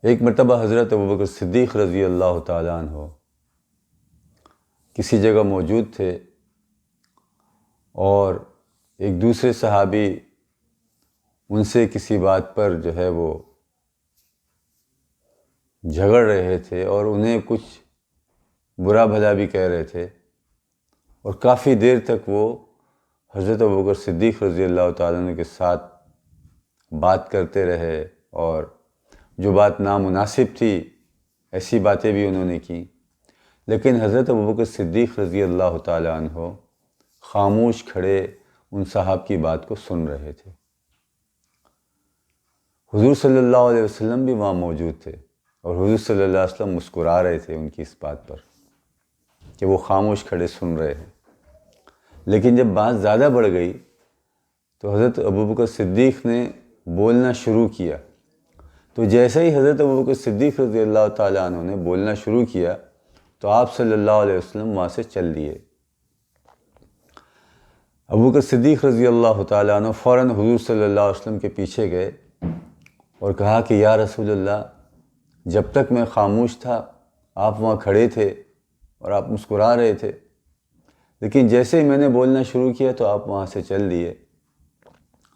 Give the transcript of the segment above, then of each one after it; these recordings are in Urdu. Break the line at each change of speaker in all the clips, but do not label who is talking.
ایک مرتبہ حضرت ابوبکر صدیق رضی اللہ تعالیٰ عنہ کسی جگہ موجود تھے اور ایک دوسرے صحابی ان سے کسی بات پر جو ہے وہ جھگڑ رہے تھے اور انہیں کچھ برا بھلا بھی کہہ رہے تھے، اور کافی دیر تک وہ حضرت ابوبکر صدیق رضی اللہ تعالیٰ عنہ کے ساتھ بات کرتے رہے، اور جو بات نامناسب تھی ایسی باتیں بھی انہوں نے کی، لیکن حضرت ابوبکر صدیق رضی اللہ تعالیٰ عنہ خاموش کھڑے ان صاحب کی بات کو سن رہے تھے۔ حضور صلی اللہ علیہ وسلم بھی وہاں موجود تھے، اور حضور صلی اللہ علیہ وسلم مسکرا رہے تھے ان کی اس بات پر کہ وہ خاموش کھڑے سن رہے ہیں۔ لیکن جب بات زیادہ بڑھ گئی تو حضرت ابوبکر صدیق نے بولنا شروع کیا، تو جیسے ہی حضرت ابوبکر صدیق رضی اللہ تعالیٰ عنہ نے بولنا شروع کیا تو آپ صلی اللہ علیہ وسلم وہاں سے چل دیے۔ ابوبکر صدیق رضی اللہ تعالیٰ عنہ فوراً حضور صلی اللہ علیہ وسلم کے پیچھے گئے اور کہا کہ یا رسول اللہ، جب تک میں خاموش تھا آپ وہاں کھڑے تھے اور آپ مسکرا رہے تھے، لیکن جیسے ہی میں نے بولنا شروع کیا تو آپ وہاں سے چل دیے۔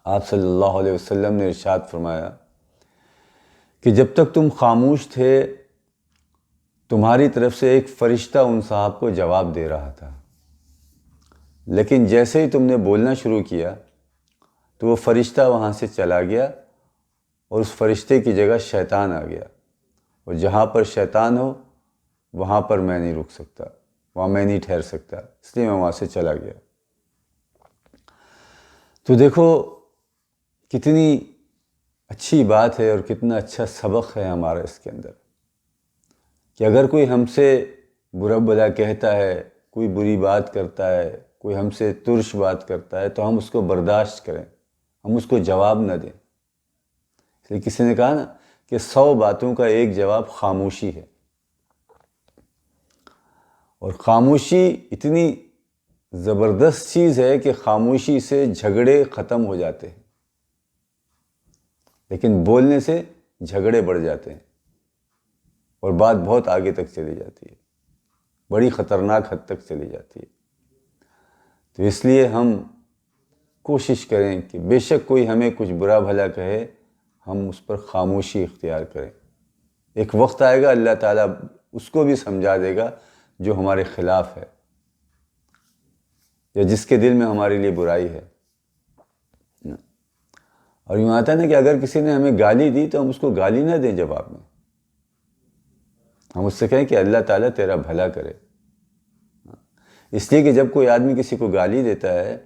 آپ صلی اللہ علیہ وسلم نے ارشاد فرمایا کہ جب تک تم خاموش تھے تمہاری طرف سے ایک فرشتہ ان صاحب کو جواب دے رہا تھا، لیکن جیسے ہی تم نے بولنا شروع کیا تو وہ فرشتہ وہاں سے چلا گیا، اور اس فرشتے کی جگہ شیطان آ گیا، اور جہاں پر شیطان ہو وہاں پر میں نہیں رک سکتا، وہاں میں نہیں ٹھہر سکتا، اس لیے میں وہاں سے چلا گیا۔ تو دیکھو کتنی اچھی بات ہے اور کتنا اچھا سبق ہے ہمارا اس کے اندر، کہ اگر کوئی ہم سے برا بھلا کہتا ہے، کوئی بری بات کرتا ہے، کوئی ہم سے ترش بات کرتا ہے تو ہم اس کو برداشت کریں، ہم اس کو جواب نہ دیں۔ اس لیے کسی نے کہا نا کہ 100 باتوں کا ایک جواب خاموشی ہے، اور خاموشی اتنی زبردست چیز ہے کہ خاموشی سے جھگڑے ختم ہو جاتے ہیں، لیکن بولنے سے جھگڑے بڑھ جاتے ہیں اور بات بہت آگے تک چلی جاتی ہے، بڑی خطرناک حد تک چلی جاتی ہے۔ تو اس لیے ہم کوشش کریں کہ بے شک کوئی ہمیں کچھ برا بھلا کہے ہم اس پر خاموشی اختیار کریں۔ ایک وقت آئے گا اللہ تعالیٰ اس کو بھی سمجھا دے گا جو ہمارے خلاف ہے یا جس کے دل میں ہمارے لیے برائی ہے۔ اور یوں آتا ہے نا کہ اگر کسی نے ہمیں گالی دی تو ہم اس کو گالی نہ دیں جواب میں، ہم اس سے کہیں کہ اللہ تعالیٰ تیرا بھلا کرے۔ اس لیے کہ جب کوئی آدمی کسی کو گالی دیتا ہے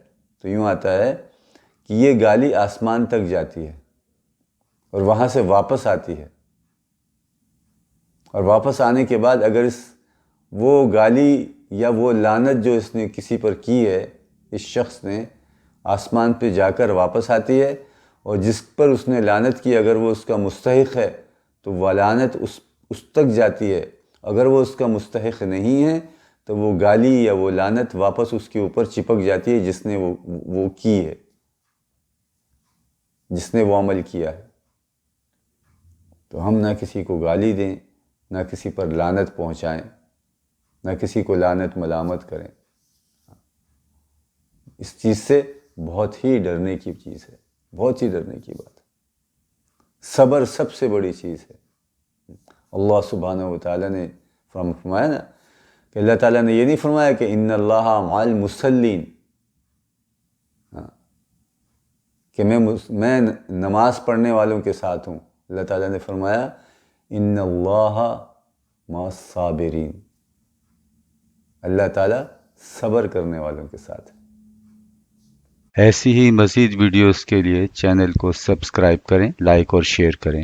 تو یوں آتا ہے کہ یہ گالی آسمان تک جاتی ہے اور وہاں سے واپس آتی ہے، اور واپس آنے کے بعد اگر وہ گالی یا وہ لعنت جو اس نے کسی پر کی ہے، اس شخص نے، آسمان پہ جا کر واپس آتی ہے، اور جس پر اس نے لعنت کی اگر وہ اس کا مستحق ہے تو وہ لعنت اس تک جاتی ہے، اگر وہ اس کا مستحق نہیں ہے تو وہ گالی یا وہ لعنت واپس اس کے اوپر چپک جاتی ہے جس نے وہ کی ہے، جس نے وہ عمل کیا ہے۔ تو ہم نہ کسی کو گالی دیں، نہ کسی پر لعنت پہنچائیں، نہ کسی کو لعنت ملامت کریں۔ اس چیز سے بہت ہی ڈرنے کی چیز ہے، بہت ہی ڈرنے کی بات ہے۔ صبر سب سے بڑی چیز ہے۔ اللہ سبحانہ و تعالیٰ نے فرمایا نا کہ اللہ تعالیٰ نے یہ نہیں فرمایا کہ ان اللہ مع المصلین، کہ میں نماز پڑھنے والوں کے ساتھ ہوں۔ اللہ تعالیٰ نے فرمایا ان اللہ مع الصابرین، اللہ تعالیٰ صبر کرنے والوں کے ساتھ ہے۔
ایسی ہی مزید ویڈیوز کے لیے چینل کو سبسکرائب کریں، لائک اور شیئر کریں۔